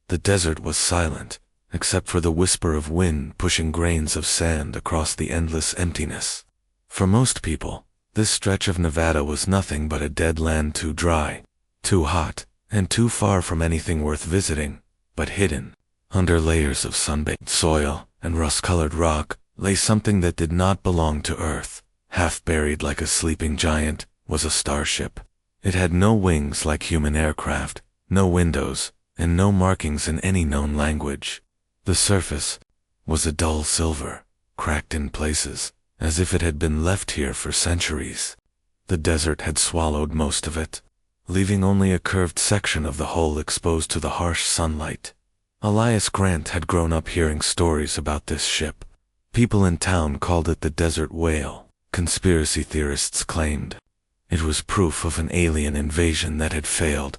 The desert was silent, except for the whisper of wind pushing grains of sand across the endless emptiness. For most people, this stretch of Nevada was nothing but a dead land, too dry, too hot, and too far from anything worth visiting. But hidden, under layers of sun-baked soil and rust-colored rock, lay something that did not belong to Earth. Half buried like a sleeping giant was a starship. It had no wings like human aircraft, no windows, and no markings in any known language. The surface was a dull silver, cracked in places, as if it had been left here for centuries. The desert had swallowed most of it, leaving only a curved section of the hull exposed to the harsh sunlight. Elias Grant had grown up hearing stories about this ship. People in town called it the Desert Whale. Conspiracy theorists claimed it was proof of an alien invasion that had failed.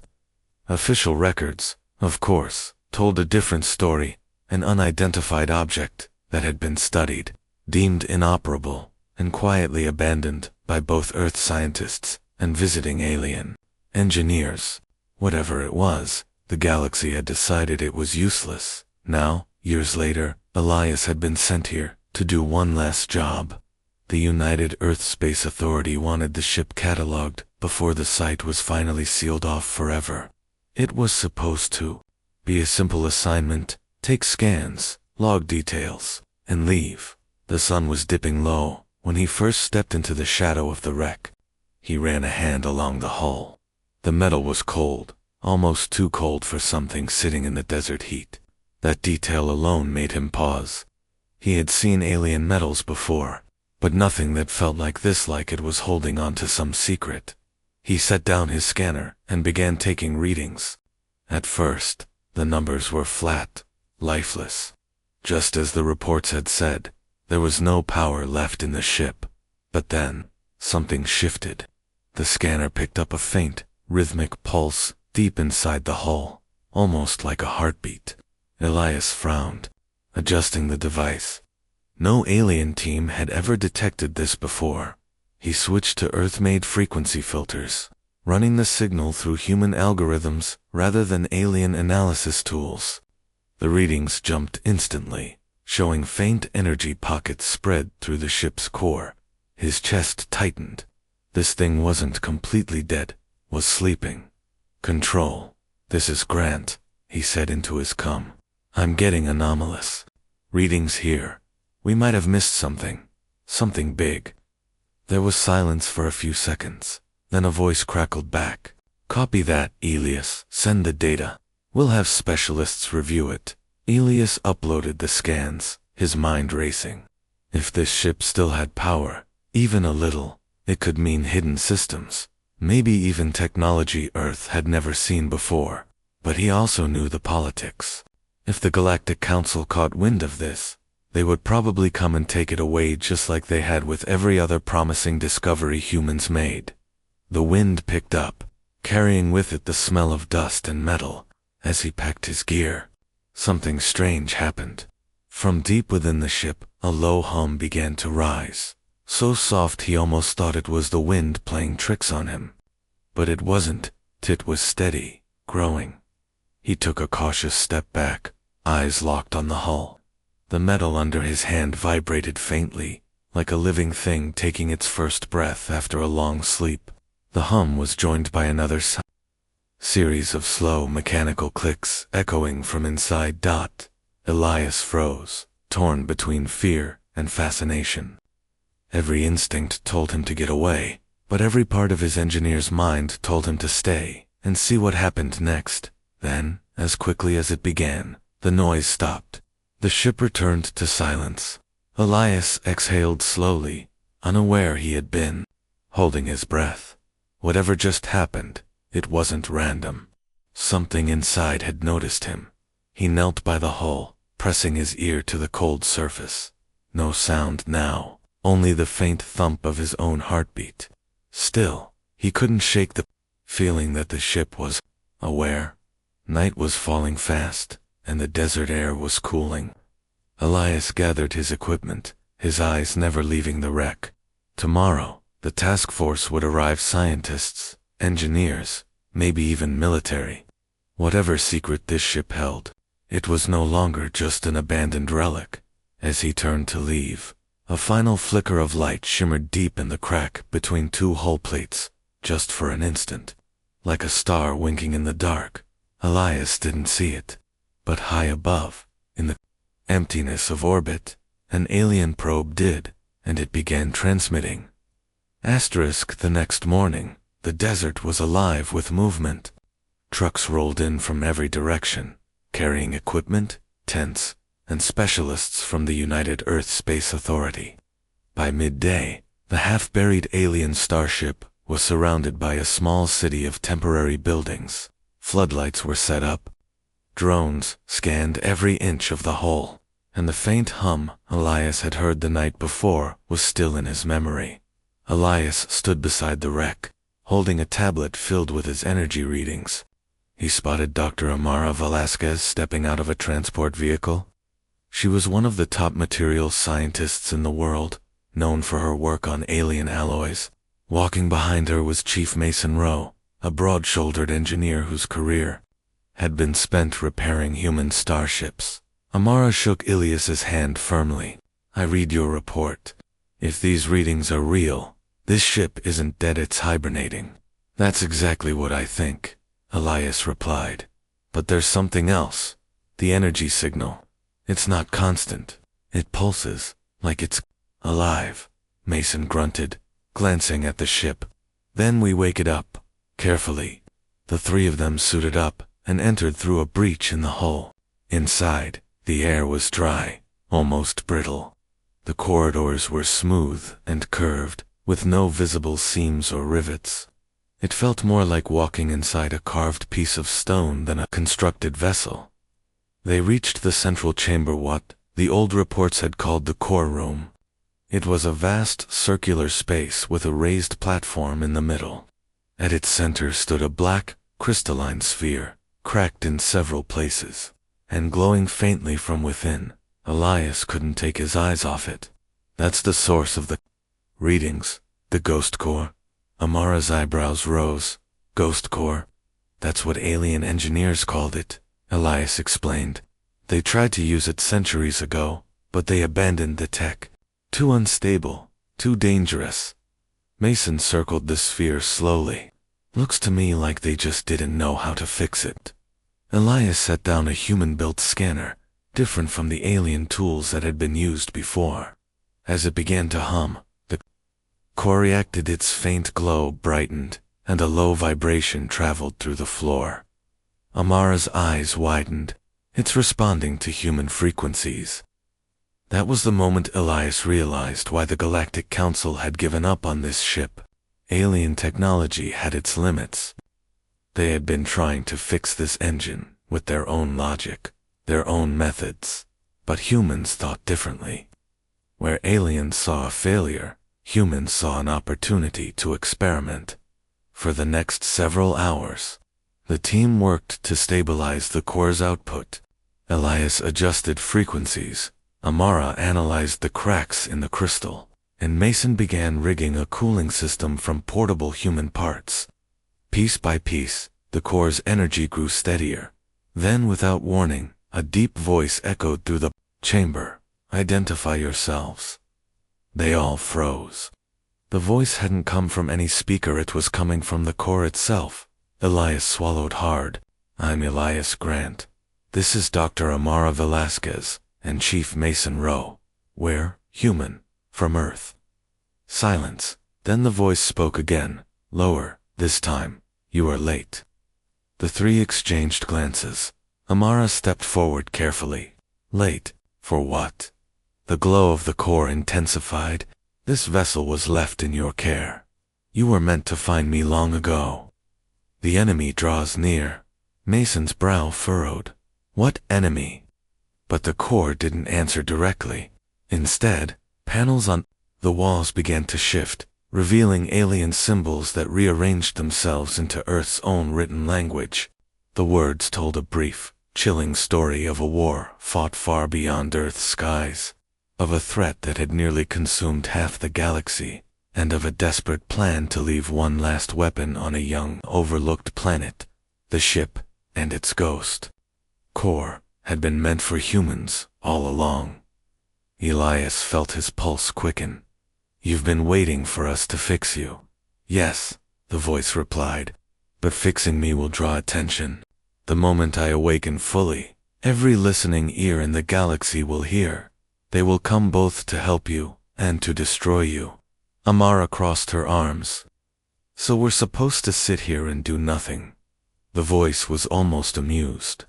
Official records, of course, told a different story, an unidentified object that had been studied, deemed inoperable, and quietly abandoned by both Earth scientists and visiting alien engineers. Whatever it was, the galaxy had decided it was useless. Now, years later, Elias had been sent here to do one last job. The United Earth Space Authority wanted the ship catalogued before the site was finally sealed off forever. It was supposed to be a simple assignment: take scans, log details, and leave. The sun was dipping low when he first stepped into the shadow of the wreck. He ran a hand along the hull. The metal was cold, almost too cold for something sitting in the desert heat. That detail alone made him pause. He had seen alien metals before, but nothing that felt like this, like it was holding on to some secret. He set down his scanner and began taking readings. At first, the numbers were flat, lifeless. Just as the reports had said, there was no power left in the ship. But then, something shifted. The scanner picked up a faint, rhythmic pulse deep inside the hull, almost like a heartbeat. Elias frowned, adjusting the device. No alien team had ever detected this before. He switched to Earth-made frequency filters, running the signal through human algorithms rather than alien analysis tools. The readings jumped instantly, showing faint energy pockets spread through the ship's core. His chest tightened. This thing wasn't completely dead, was sleeping. "Control, this is Grant," he said into his comm. "I'm getting anomalous readings here. We might have missed something big." There was silence for a few seconds. Then a voice crackled back. "Copy that, Elias. Send the data. We'll have specialists review it." Elias uploaded the scans, his mind racing. If this ship still had power, even a little, it could mean hidden systems, maybe even technology Earth had never seen before. But he also knew the politics. If the Galactic Council caught wind of this, they would probably come and take it away, just like they had with every other promising discovery humans made. The wind picked up, carrying with it the smell of dust and metal. As he packed his gear, something strange happened. From deep within the ship, a low hum began to rise, so soft he almost thought it was the wind playing tricks on him. But it wasn't. It was steady, growing. He took a cautious step back, eyes locked on the hull. The metal under his hand vibrated faintly, like a living thing taking its first breath after a long sleep. The hum was joined by another series of slow mechanical clicks echoing from inside. Elias froze, torn between fear and fascination. Every instinct told him to get away, but every part of his engineer's mind told him to stay and see what happened next. Then, as quickly as it began, the noise stopped. The ship returned to silence. Elias exhaled slowly, unaware he had been holding his breath. Whatever just happened, it wasn't random. Something inside had noticed him. He knelt by the hull, pressing his ear to the cold surface. No sound now, only the faint thump of his own heartbeat. Still, he couldn't shake the feeling that the ship was aware. Night was falling fast, and the desert air was cooling. Elias gathered his equipment, his eyes never leaving the wreck. Tomorrow, the task force would arrive: scientists, engineers, maybe even military. Whatever secret this ship held, It was no longer just an abandoned relic. As he turned to leave, a final flicker of light shimmered deep in the crack between two hull plates, just for an instant. Like a star winking in the dark. Elias didn't see it. But high above, in the emptiness of orbit, an alien probe did, and it began transmitting. The next morning, the desert was alive with movement. Trucks rolled in from every direction, carrying equipment, tents, and specialists from the United Earth Space Authority. By midday, the half-buried alien Starship was surrounded by a small city of temporary buildings. Floodlights were set up. Drones scanned every inch of the hull, and the faint hum Elias had heard the night before was still in his memory. Elias stood beside the wreck, holding a tablet filled with his energy readings. He spotted Dr. Amara Velasquez stepping out of a transport vehicle. She was one of the top materials scientists in the world, known for her work on alien alloys. Walking behind her was Chief Mason Rowe, a broad-shouldered engineer whose career had been spent repairing human starships. Amara shook Ilias's hand firmly. I read your report. If these readings are real, this ship isn't dead, it's hibernating. That's exactly what I think, Elias replied. But there's something else. The energy signal. It's not constant. It pulses, like it's alive, Mason grunted, glancing at the ship. Then we wake it up. Carefully. The three of them suited up and entered through a breach in the hull. Inside, the air was dry, almost brittle. The corridors were smooth and curved, with no visible seams or rivets. It felt more like walking inside a carved piece of stone than a constructed vessel. They reached the central chamber, what the old reports had called the core room. It was a vast circular space with a raised platform in the middle. At its center stood a black, crystalline sphere, cracked in several places, and glowing faintly from within. Elias couldn't take his eyes off it. That's the source of the readings, the ghost core. Amara's eyebrows rose. Ghost core? That's what alien engineers called it, Elias explained. They tried to use it centuries ago, but they abandoned the tech. Too unstable, too dangerous. Mason circled the sphere slowly. Looks to me like they just didn't know how to fix it. Elias set down a human-built scanner, different from the alien tools that had been used before. As it began to hum, the core reacted, its faint glow brightened, and a low vibration traveled through the floor. Amara's eyes widened. It's responding to human frequencies. That was the moment Elias realized why the Galactic Council had given up on this ship. Alien technology had its limits. They had been trying to fix this engine with their own logic, their own methods. But humans thought differently. Where aliens saw a failure, humans saw an opportunity to experiment. For the next several hours, the team worked to stabilize the core's output. Elias adjusted frequencies. Amara analyzed the cracks in the crystal, and Mason began rigging a cooling system from portable human parts. Piece by piece, the core's energy grew steadier. Then, without warning, a deep voice echoed through the chamber. Identify yourselves. They all froze. The voice hadn't come from any speaker, it was coming from the core itself. Elias swallowed hard. I'm Elias Grant. This is Dr. Amara Velasquez and Chief Mason Rowe. We're human, from Earth. Silence. Then the voice spoke again, lower, this time. You are late. The three exchanged glances. Amara stepped forward carefully. Late? For what? The glow of the core intensified. This vessel was left in your care. You were meant to find me long ago. The enemy draws near. Mason's brow furrowed. What enemy? But the core didn't answer directly. Instead, panels on the walls began to shift, revealing alien symbols that rearranged themselves into Earth's own written language. The words told a brief, chilling story of a war fought far beyond Earth's skies, of a threat that had nearly consumed half the galaxy, and of a desperate plan to leave one last weapon on a young, overlooked planet, the ship and its ghost. Core had been meant for humans all along. Elias felt his pulse quicken. You've been waiting for us to fix you. Yes, the voice replied, but fixing me will draw attention. The moment I awaken fully, every listening ear in the galaxy will hear. They will come both to help you and to destroy you. Amara crossed her arms. So we're supposed to sit here and do nothing? The voice was almost amused.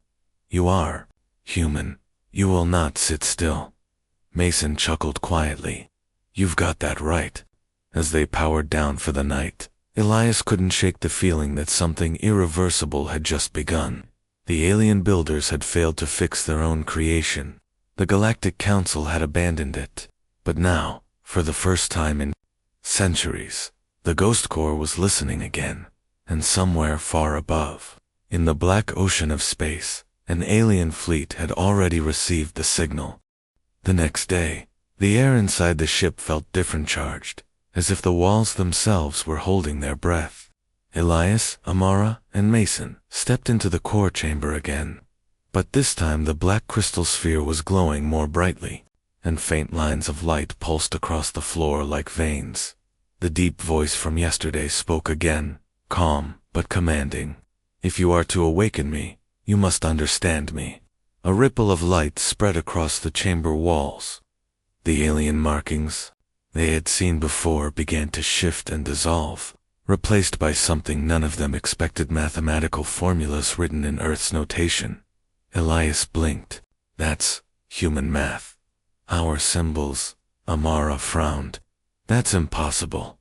You are human. You will not sit still. Mason chuckled quietly. You've got that right. As they powered down for the night, Elias couldn't shake the feeling that something irreversible had just begun. The alien builders had failed to fix their own creation. The Galactic Council had abandoned it. But now, for the first time in centuries, the Ghost Corps was listening again. And somewhere far above, in the black ocean of space, an alien fleet had already received the signal. The next day, the air inside the ship felt different charged, as if the walls themselves were holding their breath. Elias, Amara, and Mason stepped into the core chamber again. But this time the black crystal sphere was glowing more brightly, and faint lines of light pulsed across the floor like veins. The deep voice from yesterday spoke again, calm but commanding. If you are to awaken me, you must understand me. A ripple of light spread across the chamber walls. The alien markings they had seen before began to shift and dissolve, replaced by something none of them expected: mathematical formulas written in Earth's notation. Elias blinked. That's human math. Our symbols. Amara frowned. That's impossible.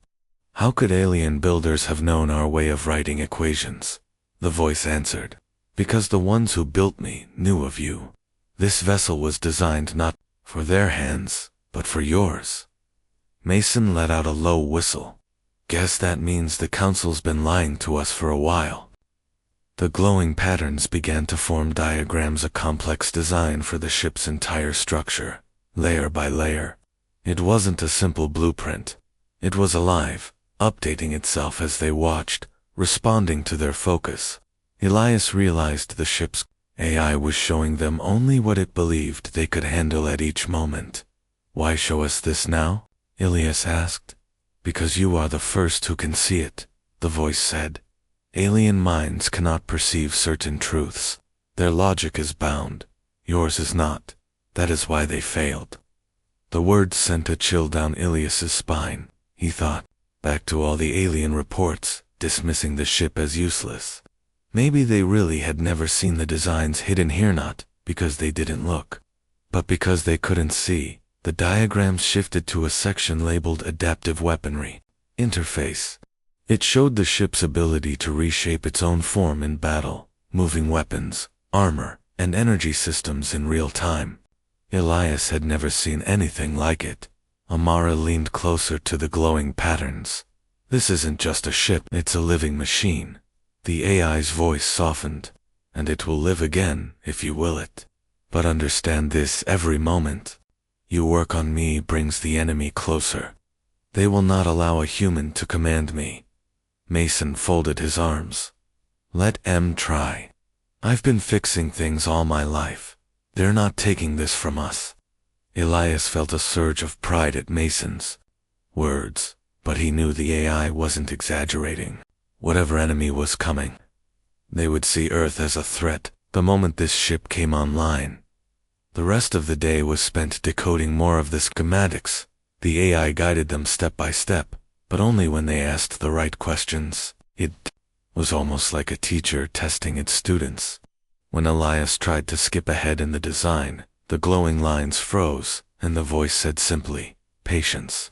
How could alien builders have known our way of writing equations? The voice answered. Because the ones who built me knew of you. This vessel was designed not for their hands, but for yours. Mason let out a low whistle. Guess that means the Council's been lying to us for a while. The glowing patterns began to form diagrams, a complex design for the ship's entire structure, layer by layer. It wasn't a simple blueprint. It was alive, updating itself as they watched, responding to their focus. Elias realized the ship's AI was showing them only what it believed they could handle at each moment. Why show us this now? Elias asked. Because you are the first who can see it, the voice said. Alien minds cannot perceive certain truths. Their logic is bound. Yours is not. That is why they failed. The words sent a chill down Elias's spine. He thought back to all the alien reports, dismissing the ship as useless. Maybe they really had never seen the designs hidden here, not because they didn't look, but because they couldn't see. The diagrams shifted to a section labeled Adaptive Weaponry Interface. It showed the ship's ability to reshape its own form in battle, moving weapons, armor, and energy systems in real time. Elias had never seen anything like it. Amara leaned closer to the glowing patterns. This isn't just a ship, it's a living machine. The AI's voice softened. And it will live again, if you will it. But understand this: every moment you work on me brings the enemy closer. They will not allow a human to command me. Mason folded his arms. Let M try. I've been fixing things all my life. They're not taking this from us. Elias felt a surge of pride at Mason's words, but he knew the AI wasn't exaggerating. Whatever enemy was coming, they would see Earth as a threat the moment this ship came online. The rest of the day was spent decoding more of the schematics. The AI guided them step by step, but only when they asked the right questions. It was almost like a teacher testing its students. When Elias tried to skip ahead in the design, the glowing lines froze, and the voice said simply, patience.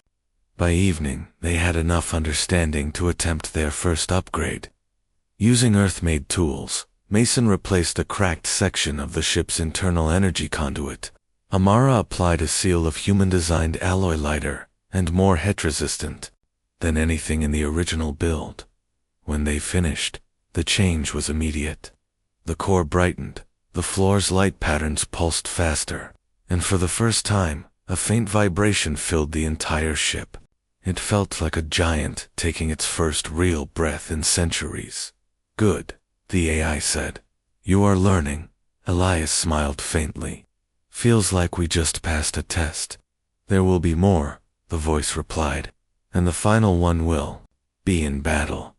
By evening, they had enough understanding to attempt their first upgrade. Using Earth-made tools, Mason replaced a cracked section of the ship's internal energy conduit. Amara applied a seal of human-designed alloy lighter, and more heat-resistant than anything in the original build. When they finished, the change was immediate. The core brightened, the floor's light patterns pulsed faster, and for the first time, a faint vibration filled the entire ship. It felt like a giant taking its first real breath in centuries. Good, the AI said. You are learning, Elias smiled faintly. Feels like we just passed a test. There will be more, the voice replied, and the final one will be in battle.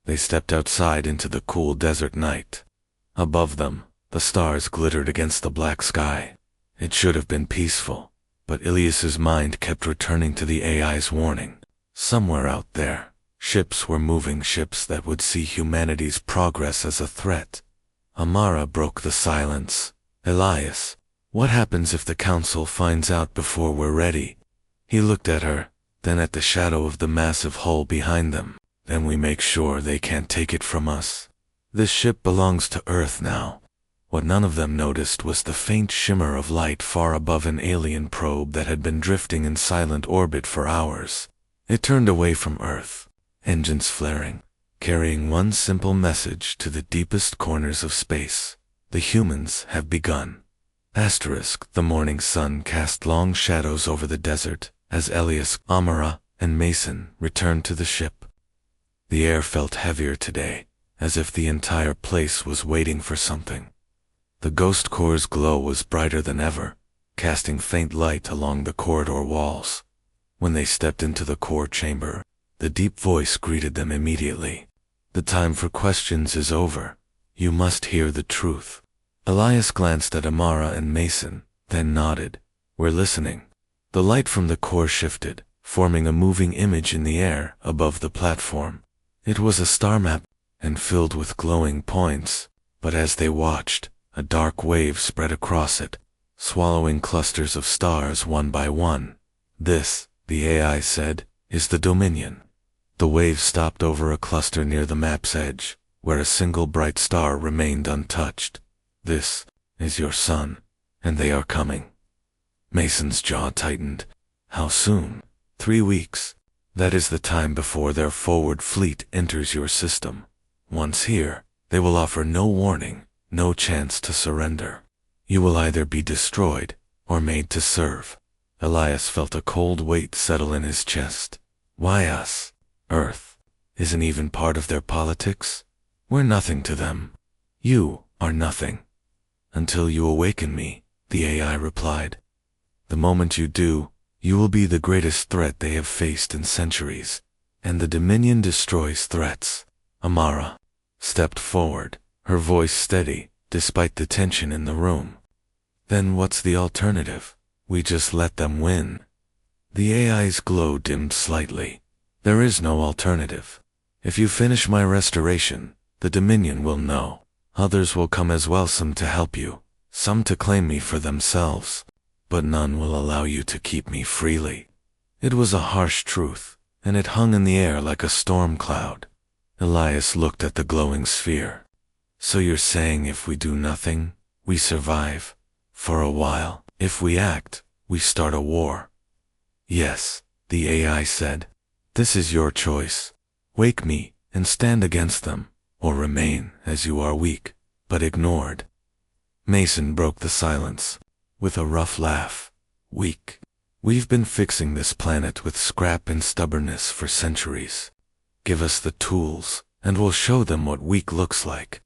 They stepped outside into the cool desert night. Above them, the stars glittered against the black sky. It should have been peaceful, but Ilias's mind kept returning to the AI's warning. Somewhere out there, ships were moving, ships that would see humanity's progress as a threat. Amara broke the silence. Elias, what happens if the council finds out before we're ready? He looked at her, then at the shadow of the massive hull behind them. Then we make sure they can't take it from us. This ship belongs to Earth now. What none of them noticed was the faint shimmer of light far above an alien probe that had been drifting in silent orbit for hours. It turned away from Earth, engines flaring, carrying one simple message to the deepest corners of space. The humans have begun. The morning sun cast long shadows over the desert as Elias, Amara, and Mason returned to the ship. The air felt heavier today, as if the entire place was waiting for something. The ghost core's glow was brighter than ever, casting faint light along the corridor walls. When they stepped into the core chamber, the deep voice greeted them immediately. The time for questions is over. You must hear the truth. Elias glanced at Amara and Mason, then nodded. We're listening. The light from the core shifted, forming a moving image in the air above the platform. It was a star map, and filled with glowing points, but as they watched, a dark wave spread across it, swallowing clusters of stars one by one. This, the AI said, is the Dominion. The wave stopped over a cluster near the map's edge, where a single bright star remained untouched. This is your son, and they are coming. Mason's jaw tightened. How soon? 3 weeks. That is the time before their forward fleet enters your system. Once here, they will offer no warning, no chance to surrender. You will either be destroyed or made to serve. Elias felt a cold weight settle in his chest. Why us? Earth isn't even part of their politics. We're nothing to them. You are nothing. Until you awaken me, the AI replied. The moment you do, you will be the greatest threat they have faced in centuries, and the Dominion destroys threats. Amara stepped forward, her voice steady, despite the tension in the room. Then what's the alternative? We just let them win. The AI's glow dimmed slightly. There is no alternative. If you finish my restoration, the Dominion will know. Others will come as well, some to help you, some to claim me for themselves, but none will allow you to keep me freely. It was a harsh truth, and it hung in the air like a storm cloud. Elias looked at the glowing sphere. So you're saying if we do nothing, we survive? For a while. If we act, we start a war. Yes, the AI said. This is your choice. Wake me and stand against them, or remain as you are, weak, but ignored. Mason broke the silence with a rough laugh. Weak. We've been fixing this planet with scrap and stubbornness for centuries. Give us the tools, and we'll show them what weak looks like.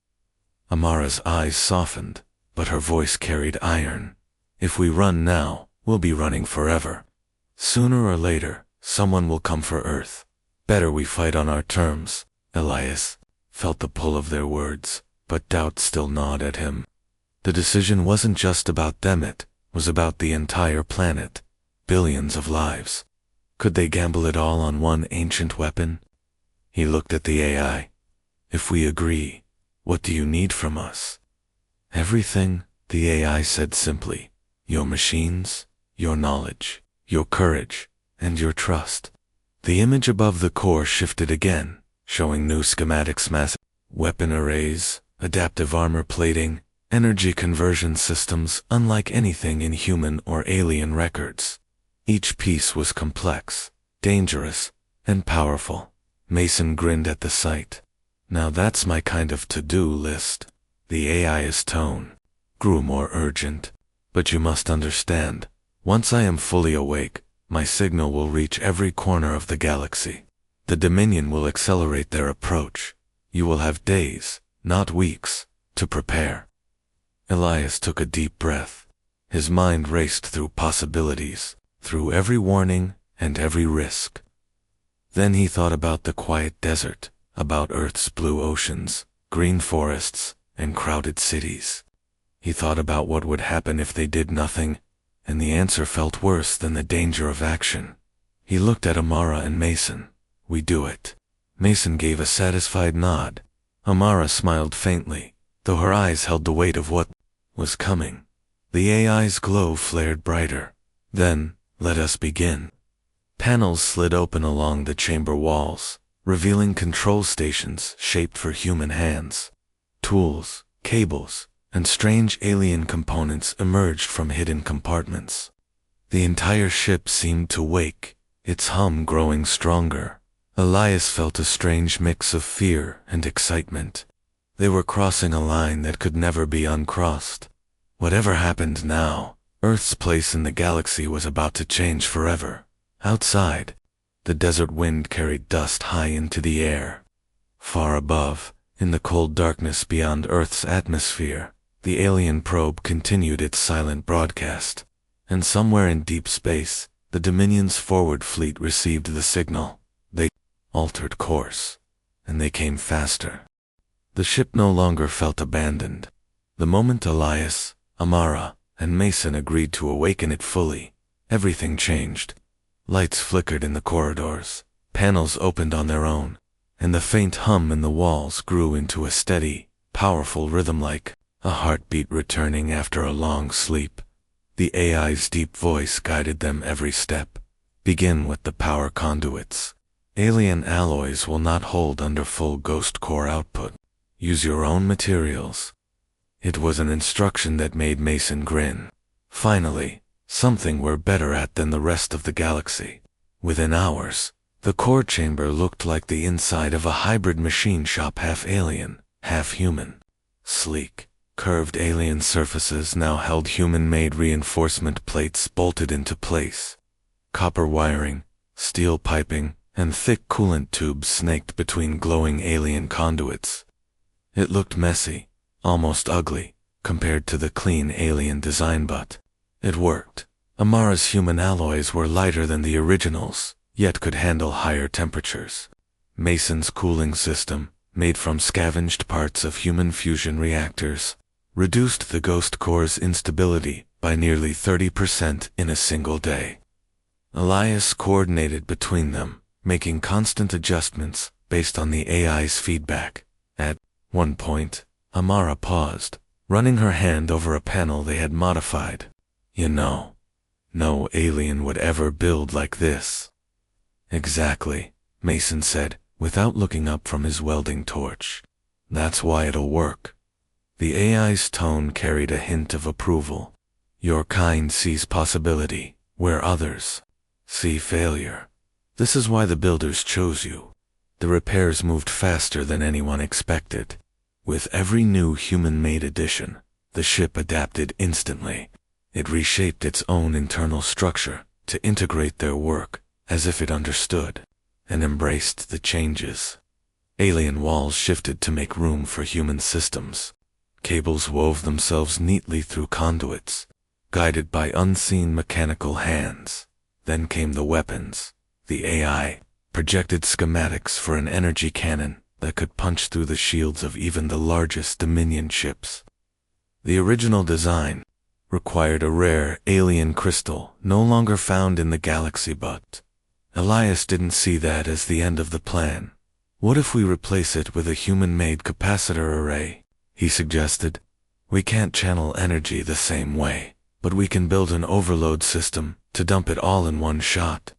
Amara's eyes softened, but her voice carried iron. If we run now, we'll be running forever. Sooner or later, someone will come for Earth. Better we fight on our terms. Elias felt the pull of their words, but doubt still gnawed at him. The decision wasn't just about them, it was about the entire planet. Billions of lives. Could they gamble it all on one ancient weapon? He looked at the AI. If we agree, what do you need from us? Everything, the AI said simply. Your machines, your knowledge, your courage, and your trust. The image above the core shifted again, showing new schematics, massive weapon arrays, adaptive armor plating, energy conversion systems unlike anything in human or alien records. Each piece was complex, dangerous, and powerful. Mason grinned at the sight. Now that's my kind of to-do list. The AI's tone grew more urgent. But you must understand, once I am fully awake, my signal will reach every corner of the galaxy. The Dominion will accelerate their approach. You will have days, not weeks, to prepare. Elias took a deep breath. His mind raced through possibilities, through every warning and every risk. Then he thought about the quiet desert, about Earth's blue oceans, green forests, and crowded cities. He thought about what would happen if they did nothing, and the answer felt worse than the danger of action. He looked at Amara and Mason. "We do it." Mason gave a satisfied nod. Amara smiled faintly, though her eyes held the weight of what was coming. The AI's glow flared brighter. "Then, let us begin." Panels slid open along the chamber walls, revealing control stations shaped for human hands. Tools, cables, and strange alien components emerged from hidden compartments. The entire ship seemed to wake, its hum growing stronger. Elias felt a strange mix of fear and excitement. They were crossing a line that could never be uncrossed. Whatever happened now, Earth's place in the galaxy was about to change forever. Outside, the desert wind carried dust high into the air. Far above, in the cold darkness beyond Earth's atmosphere, the alien probe continued its silent broadcast. And somewhere in deep space, the Dominion's forward fleet received the signal. They altered course, and they came faster. The ship no longer felt abandoned. The moment Elias, Amara, and Mason agreed to awaken it fully, everything changed. Lights flickered in the corridors, panels opened on their own, and the faint hum in the walls grew into a steady, powerful rhythm like a heartbeat returning after a long sleep. The AI's deep voice guided them every step. "Begin with the power conduits. Alien alloys will not hold under full ghost core output. Use your own materials." It was an instruction that made Mason grin. Finally, something we're better at than the rest of the galaxy. Within hours, the core chamber looked like the inside of a hybrid machine shop, half alien, half human. Sleek, curved alien surfaces now held human-made reinforcement plates bolted into place. Copper wiring, steel piping, and thick coolant tubes snaked between glowing alien conduits. It looked messy, almost ugly, compared to the clean alien design, but it worked. Amara's human alloys were lighter than the originals, yet could handle higher temperatures. Mason's cooling system, made from scavenged parts of human fusion reactors, reduced the ghost core's instability by nearly 30% in a single day. Elias coordinated between them, making constant adjustments based on the AI's feedback. At one point, Amara paused, running her hand over a panel they had modified. "You know, no alien would ever build like this." "Exactly," Mason said, without looking up from his welding torch. "That's why it'll work." The AI's tone carried a hint of approval. "Your kind sees possibility, where others see failure. This is why the builders chose you." The repairs moved faster than anyone expected. With every new human-made addition, the ship adapted instantly. It reshaped its own internal structure to integrate their work as if it understood and embraced the changes. Alien walls shifted to make room for human systems. Cables wove themselves neatly through conduits, guided by unseen mechanical hands. Then came the weapons. The AI projected schematics for an energy cannon that could punch through the shields of even the largest Dominion ships. The original design required a rare alien crystal no longer found in the galaxy, but Elias didn't see that as the end of the plan. "What if we replace it with a human-made capacitor array?" he suggested. "We can't channel energy the same way, but we can build an overload system to dump it all in one shot."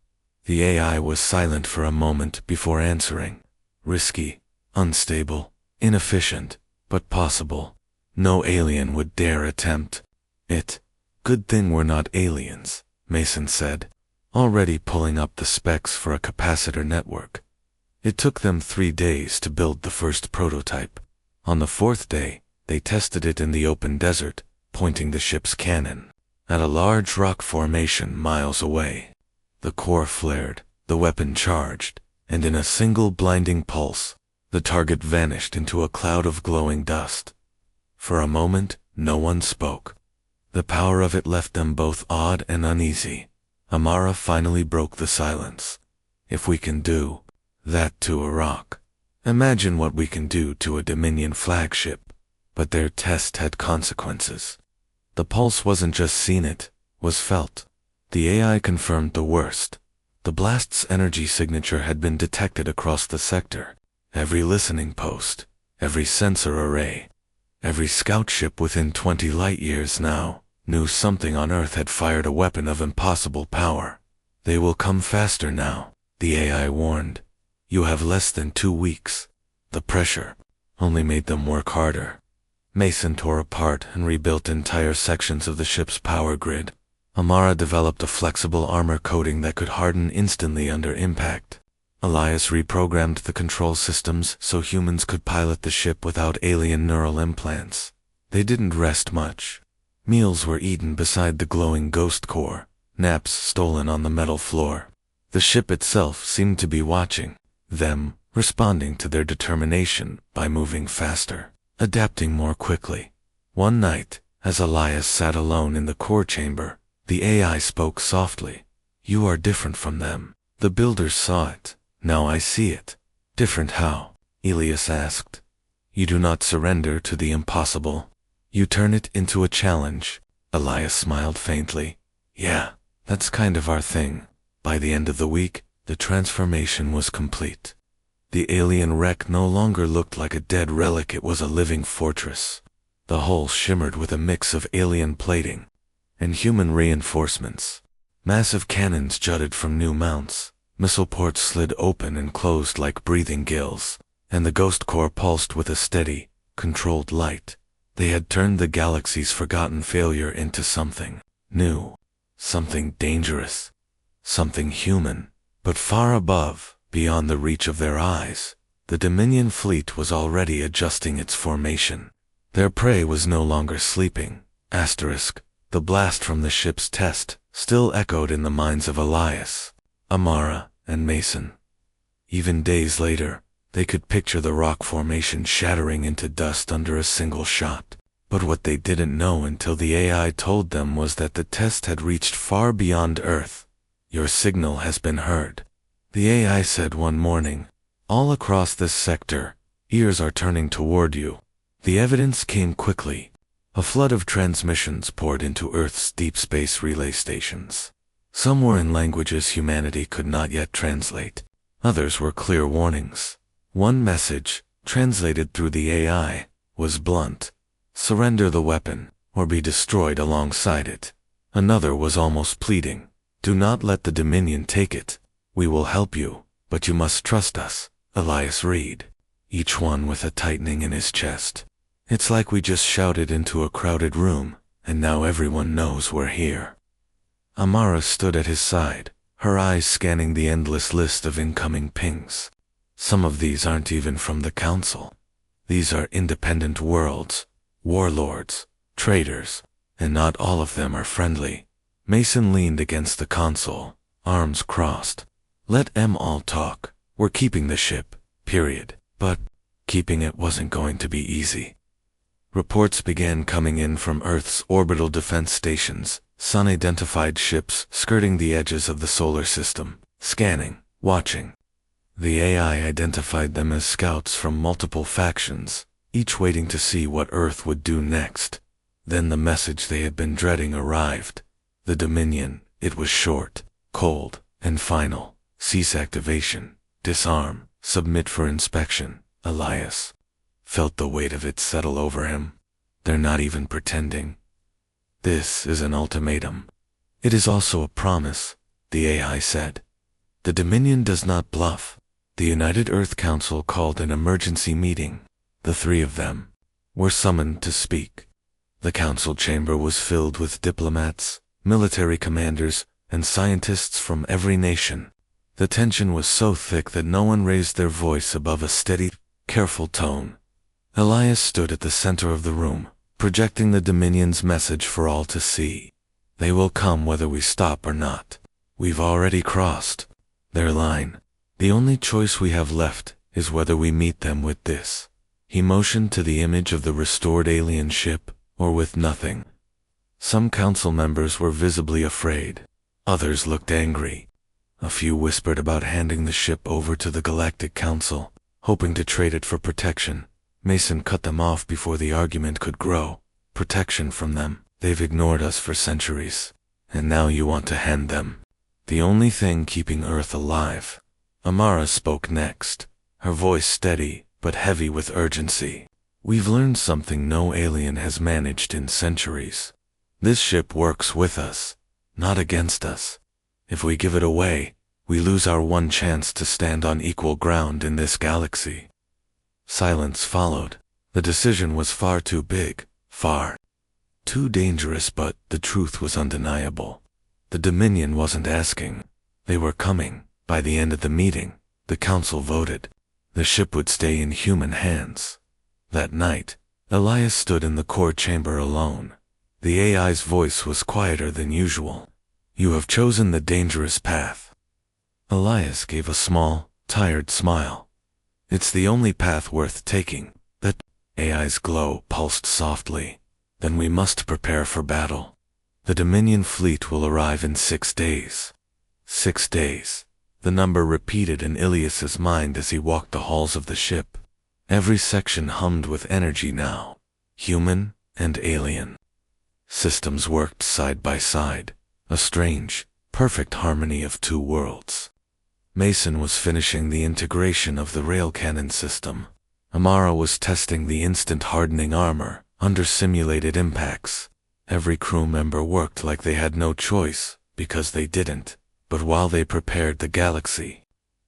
The AI was silent for a moment before answering. "Risky, unstable, inefficient, but possible. No alien would dare attempt it." "Good thing we're not aliens," Mason said, already pulling up the specs for a capacitor network. It took them 3 days to build the first prototype. On the 4th day, they tested it in the open desert, pointing the ship's cannon at a large rock formation miles away. The core flared, the weapon charged, and in a single blinding pulse, the target vanished into a cloud of glowing dust. For a moment, No one spoke. The power of it left them both awed and uneasy. Amara finally broke the silence. If we can do that to a rock, imagine what we can do to a Dominion flagship. But their test had consequences. The pulse wasn't just seen, it was felt. The AI confirmed the worst. The blast's energy signature had been detected across the sector. Every listening post, every sensor array, every scout ship within 20 light-years now knew something on Earth had fired a weapon of impossible power. They will come faster now, the AI warned. You have less than 2 weeks. The pressure only made them work harder. Mason tore apart and rebuilt entire sections of the ship's power grid. Amara developed a flexible armor coating that could harden instantly under impact. Elias reprogrammed the control systems so humans could pilot the ship without alien neural implants. They didn't rest much. Meals were eaten beside the glowing ghost core, naps stolen on the metal floor. The ship itself seemed to be watching them, responding to their determination by moving faster, adapting more quickly. One night, as Elias sat alone in the core chamber, the AI spoke softly. You are different from them. The builders saw it. Now I see it. Different how? Elias asked. You do not surrender to the impossible. You turn it into a challenge. Elias smiled faintly. Yeah, that's kind of our thing. By the end of the week, the transformation was complete. The alien wreck no longer looked like a dead relic, it was a living fortress. The hull shimmered with a mix of alien plating and human reinforcements. Massive cannons jutted from new mounts. Missile ports slid open and closed like breathing gills, and the ghost core pulsed with a steady, controlled light. They had turned the galaxy's forgotten failure into something new, something dangerous, something human. But far above, beyond the reach of their eyes, the Dominion fleet was already adjusting its formation. Their prey was no longer sleeping. The blast from the ship's test still echoed in the minds of Elias, Amara, and Mason. Even days later, they could picture the rock formation shattering into dust under a single shot. But what they didn't know until the AI told them was that the test had reached far beyond Earth. Your signal has been heard, the AI said one morning. All across this sector, ears are turning toward you. The evidence came quickly. A flood of transmissions poured into Earth's deep space relay stations. Some were in languages humanity could not yet translate. Others were clear warnings. One message, translated through the AI, was blunt. Surrender the weapon, or be destroyed alongside it. Another was almost pleading. Do not let the Dominion take it. We will help you, but you must trust us. Elias read, each one with a tightening in his chest. It's like we just shouted into a crowded room, and now everyone knows we're here. Amara stood at his side, her eyes scanning the endless list of incoming pings. Some of these aren't even from the Council. These are independent worlds, warlords, traitors, and not all of them are friendly. Mason leaned against the console, arms crossed. Let them all talk. We're keeping the ship, period. But keeping it wasn't going to be easy. Reports began coming in from Earth's orbital defense stations, sun-identified ships skirting the edges of the solar system, scanning, watching. The AI identified them as scouts from multiple factions, each waiting to see what Earth would do next. Then the message they had been dreading arrived. The Dominion, it was short, cold, and final. Cease activation, disarm, submit for inspection. Elias felt the weight of it settle over him. They're not even pretending. This is an ultimatum. It is also a promise, the AI said. The Dominion does not bluff. The United Earth Council called an emergency meeting. The 3 of them were summoned to speak. The council chamber was filled with diplomats, military commanders, and scientists from every nation. The tension was so thick that no one raised their voice above a steady, careful tone. Elias stood at the center of the room, projecting the Dominion's message for all to see. They will come whether we stop or not. We've already crossed their line. The only choice we have left is whether we meet them with this. He motioned to the image of the restored alien ship, or with nothing. Some council members were visibly afraid. Others looked angry. A few whispered about handing the ship over to the Galactic Council, hoping to trade it for protection. Mason cut them off before the argument could grow. Protection from them. They've ignored us for centuries. And now you want to hand them the only thing keeping Earth alive. Amara spoke next, her voice steady but heavy with urgency. We've learned something no alien has managed in centuries. This ship works with us, not against us. If we give it away, we lose our one chance to stand on equal ground in this galaxy. Silence followed. The decision was far too big, far too dangerous, but the truth was undeniable. The Dominion wasn't asking. They were coming. By the end of the meeting, the council voted. The ship would stay in human hands. That night, Elias stood in the core chamber alone. The AI's voice was quieter than usual. You have chosen the dangerous path. Elias gave a small, tired smile. It's the only path worth taking. The AI's glow pulsed softly. Then we must prepare for battle. The Dominion fleet will arrive in 6 days. 6 days. The number repeated in Ilias's mind as he walked the halls of the ship. Every section hummed with energy now. Human and alien. Systems worked side by side. A strange, perfect harmony of two worlds. Mason was finishing the integration of the rail cannon system. Amara was testing the instant hardening armor under simulated impacts. Every crew member worked like they had no choice, because they didn't. But while they prepared, the galaxy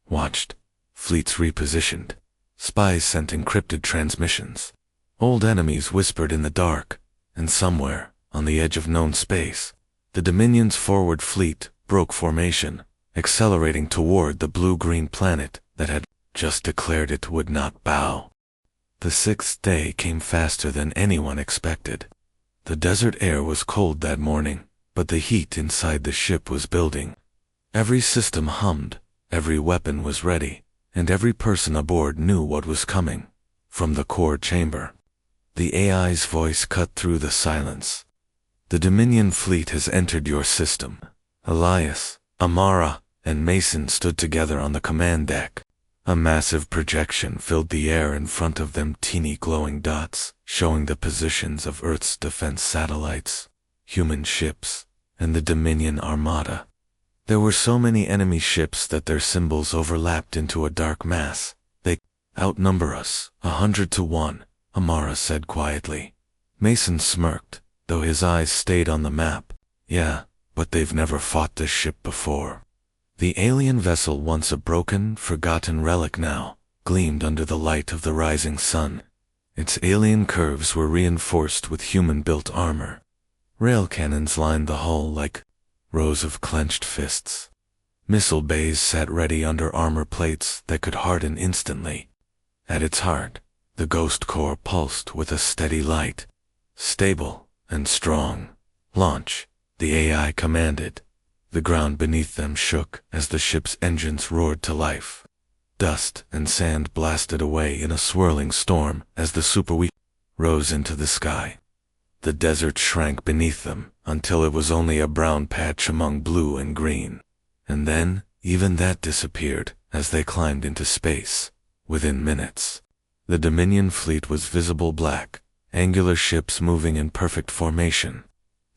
watched. Fleets repositioned. Spies sent encrypted transmissions. Old enemies whispered in the dark. And somewhere, on the edge of known space, the Dominion's forward fleet broke formation, accelerating toward the blue-green planet that had just declared it would not bow. The 6th day came faster than anyone expected. The desert air was cold that morning, but the heat inside the ship was building. Every system hummed, every weapon was ready, and every person aboard knew what was coming. From the core chamber, the AI's voice cut through the silence. The Dominion fleet has entered your system. Elias, Amara, and Mason stood together on the command deck. A massive projection filled the air in front of them, teeny glowing dots, showing the positions of Earth's defense satellites, human ships, and the Dominion Armada. There were so many enemy ships that their symbols overlapped into a dark mass. They outnumber us, 100 to 1, Amara said quietly. Mason smirked, though his eyes stayed on the map. Yeah, but they've never fought this ship before. The alien vessel, once a broken, forgotten relic now, gleamed under the light of the rising sun. Its alien curves were reinforced with human-built armor. Rail cannons lined the hull like rows of clenched fists. Missile bays sat ready under armor plates that could harden instantly. At its heart, the ghost core pulsed with a steady light. Stable and strong. Launch, the AI commanded. The ground beneath them shook as the ship's engines roared to life. Dust and sand blasted away in a swirling storm as the Superweapon rose into the sky. The desert shrank beneath them until it was only a brown patch among blue and green. And then, even that disappeared as they climbed into space. Within minutes, the Dominion fleet was visible black, angular ships moving in perfect formation,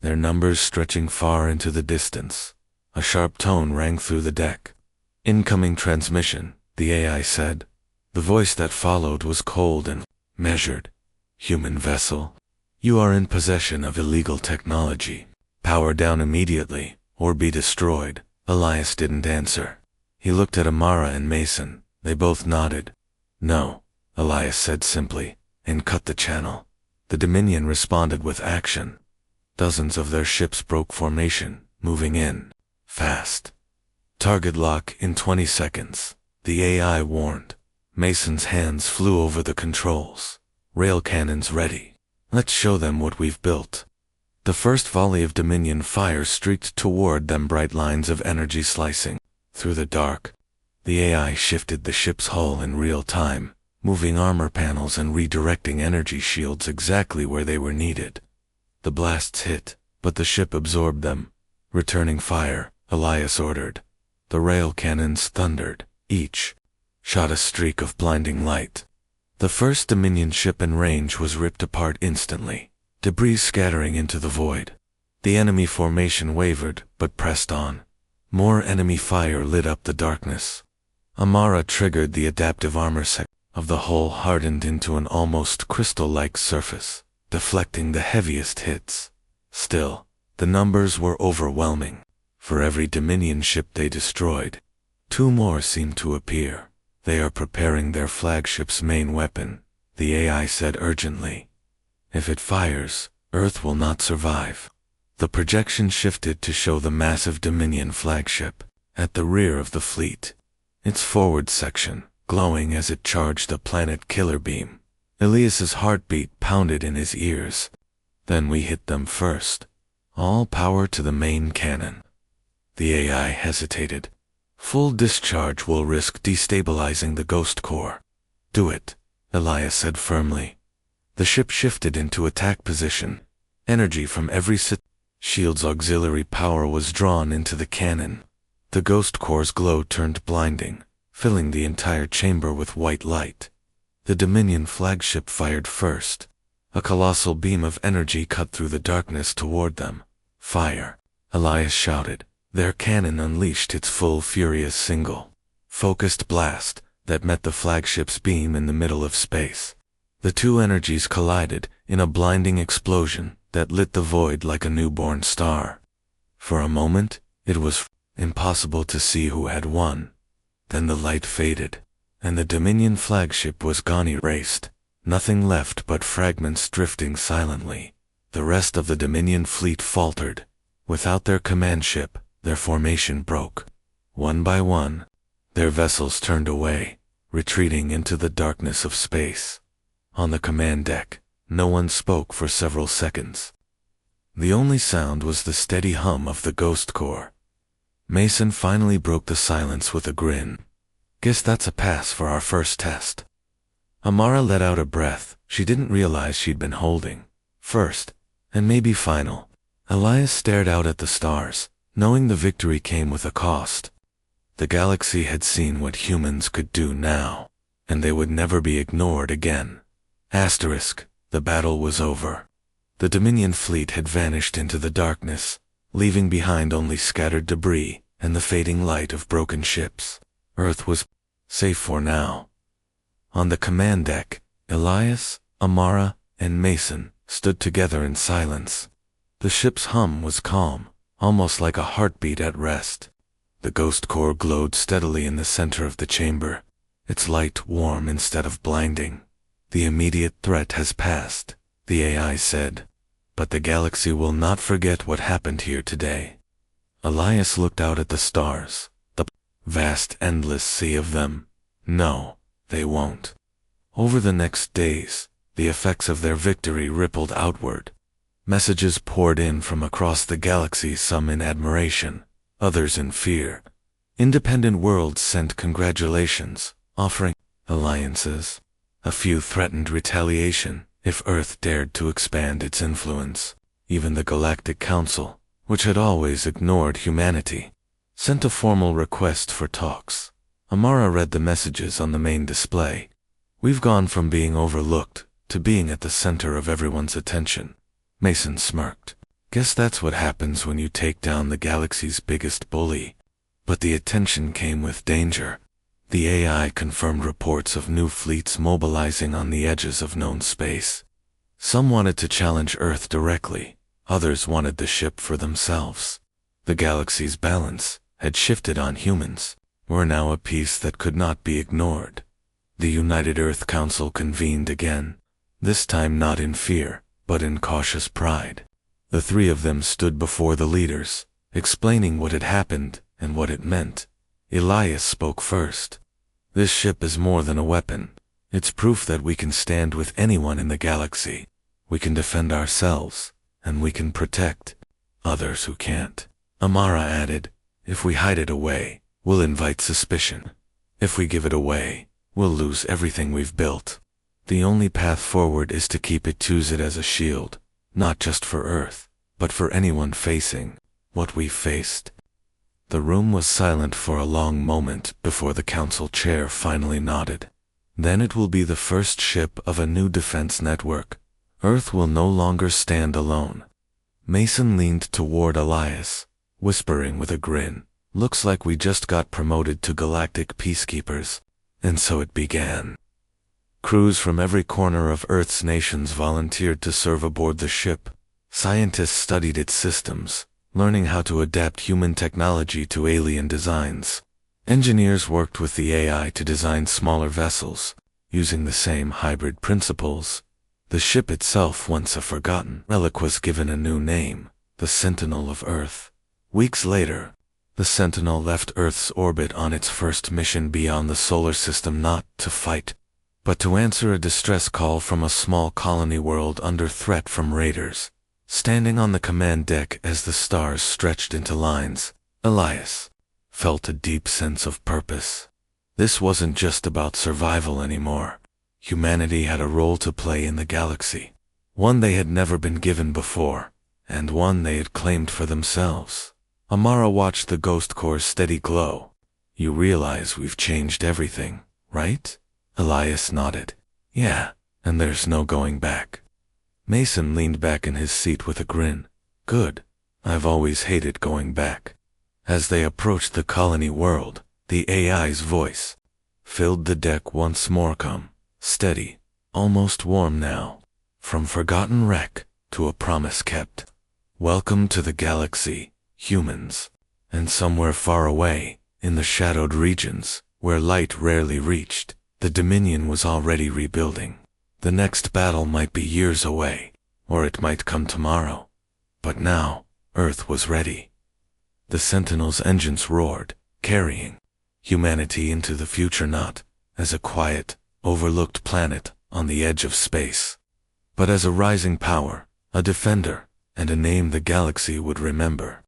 their numbers stretching far into the distance. A sharp tone rang through the deck. Incoming transmission, the AI said. The voice that followed was cold and measured. Human vessel, you are in possession of illegal technology. Power down immediately, or be destroyed. Elias didn't answer. He looked at Amara and Mason. They both nodded. No, Elias said simply, and cut the channel. The Dominion responded with action. Dozens of their ships broke formation, moving in. Fast. Target lock in 20 seconds, the AI warned. Mason's hands flew over the controls. Rail cannons ready. Let's show them what we've built. The first volley of Dominion fire streaked toward them, bright lines of energy slicing through the dark. The AI shifted the ship's hull in real time, moving armor panels and redirecting energy shields exactly where they were needed. The blasts hit, but the ship absorbed them. Returning fire, Elias ordered. The rail cannons thundered. Each shot a streak of blinding light. The first Dominion ship in range was ripped apart instantly, debris scattering into the void. The enemy formation wavered, but pressed on. More enemy fire lit up the darkness. Amara triggered the adaptive armor section of the hull, hardened into an almost crystal-like surface, deflecting the heaviest hits. Still, the numbers were overwhelming. For every Dominion ship they destroyed, 2 more seemed to appear. They are preparing their flagship's main weapon, the AI said urgently. If it fires, Earth will not survive. The projection shifted to show the massive Dominion flagship at the rear of the fleet, its forward section glowing as it charged a planet killer beam. Elias's heartbeat pounded in his ears. Then we hit them first. All power to the main cannon. The AI hesitated. Full discharge will risk destabilizing the ghost core. Do it, Elias said firmly. The ship shifted into attack position. Energy from every shield's auxiliary power was drawn into the cannon. The ghost core's glow turned blinding, filling the entire chamber with white light. The Dominion flagship fired first. A colossal beam of energy cut through the darkness toward them. Fire, Elias shouted. Their cannon unleashed its full furious single-focused blast that met the flagship's beam in the middle of space. The 2 energies collided in a blinding explosion that lit the void like a newborn star. For a moment, it was impossible to see who had won. Then the light faded, and the Dominion flagship was gone, erased. Nothing left but fragments drifting silently. The rest of the Dominion fleet faltered. Without their command ship, their formation broke. One by one, their vessels turned away, retreating into the darkness of space. On the command deck, no one spoke for several seconds. The only sound was the steady hum of the ghost core. Mason finally broke the silence with a grin. Guess that's a pass for our first test. Amara let out a breath she didn't realize she'd been holding. First, and maybe final. Elias stared out at the stars, knowing the victory came with a cost. The galaxy had seen what humans could do now, and they would never be ignored again. Asterisk, the battle was over. The Dominion fleet had vanished into the darkness, leaving behind only scattered debris and the fading light of broken ships. Earth was safe for now. On the command deck, Elias, Amara, and Mason stood together in silence. The ship's hum was calm, almost like a heartbeat at rest. The ghost core glowed steadily in the center of the chamber, its light warm instead of blinding. The immediate threat has passed, the AI said, but the galaxy will not forget what happened here today. Elias looked out at the stars, the vast endless sea of them. No, they won't. Over the next days, the effects of their victory rippled outward. Messages poured in from across the galaxy, some in admiration, others in fear. Independent worlds sent congratulations, offering alliances. A few threatened retaliation if Earth dared to expand its influence. Even the Galactic Council, which had always ignored humanity, sent a formal request for talks. Amara read the messages on the main display. We've gone from being overlooked to being at the center of everyone's attention. Mason smirked. Guess that's what happens when you take down the galaxy's biggest bully. But the attention came with danger. The AI confirmed reports of new fleets mobilizing on the edges of known space. Some wanted to challenge Earth directly, others wanted the ship for themselves. The galaxy's balance had shifted on humans, were now a piece that could not be ignored. The United Earth Council convened again, this time not in fear, but in cautious pride. The 3 of them stood before the leaders, explaining what had happened and what it meant. Elias spoke first. This ship is more than a weapon. It's proof that we can stand with anyone in the galaxy. We can defend ourselves, and we can protect others who can't. Amara added, if we hide it away, we'll invite suspicion. If we give it away, we'll lose everything we've built. The only path forward is to keep it, use it as a shield. not just for Earth, but for anyone facing what we faced. The room was silent for a long moment before the council chair finally nodded. Then it will be the first ship of a new defense network. Earth will no longer stand alone. Mason leaned toward Elias, whispering with a grin, "Looks like we just got promoted to Galactic Peacekeepers." And so it began. Crews from every corner of Earth's nations volunteered to serve aboard the ship. Scientists studied its systems, learning how to adapt human technology to alien designs. Engineers worked with the AI to design smaller vessels, using the same hybrid principles. The ship itself, once a forgotten relic, was given a new name, the Sentinel of Earth. Weeks later, the Sentinel left Earth's orbit on its first mission beyond the solar system, not to fight, but to answer a distress call from a small colony world under threat from raiders. Standing on the command deck as the stars stretched into lines, Elias felt a deep sense of purpose. This wasn't just about survival anymore. Humanity had a role to play in the galaxy, one they had never been given before, and one they had claimed for themselves. Amara watched the ghost core's steady glow. "You realize we've changed everything, right?" Elias nodded. "Yeah, and there's no going back." Mason leaned back in his seat with a grin. "Good. I've always hated going back." As they approached the colony world, the AI's voice filled the deck once more, calm, steady, almost warm now. "From forgotten wreck to a promise kept. Welcome to the galaxy, humans." And somewhere far away, in the shadowed regions, where light rarely reached, the Dominion was already rebuilding. The next battle might be years away, or it might come tomorrow. But now, Earth was ready. The Sentinel's engines roared, carrying humanity into the future, not as a quiet, overlooked planet on the edge of space, but as a rising power, a defender, and a name the galaxy would remember.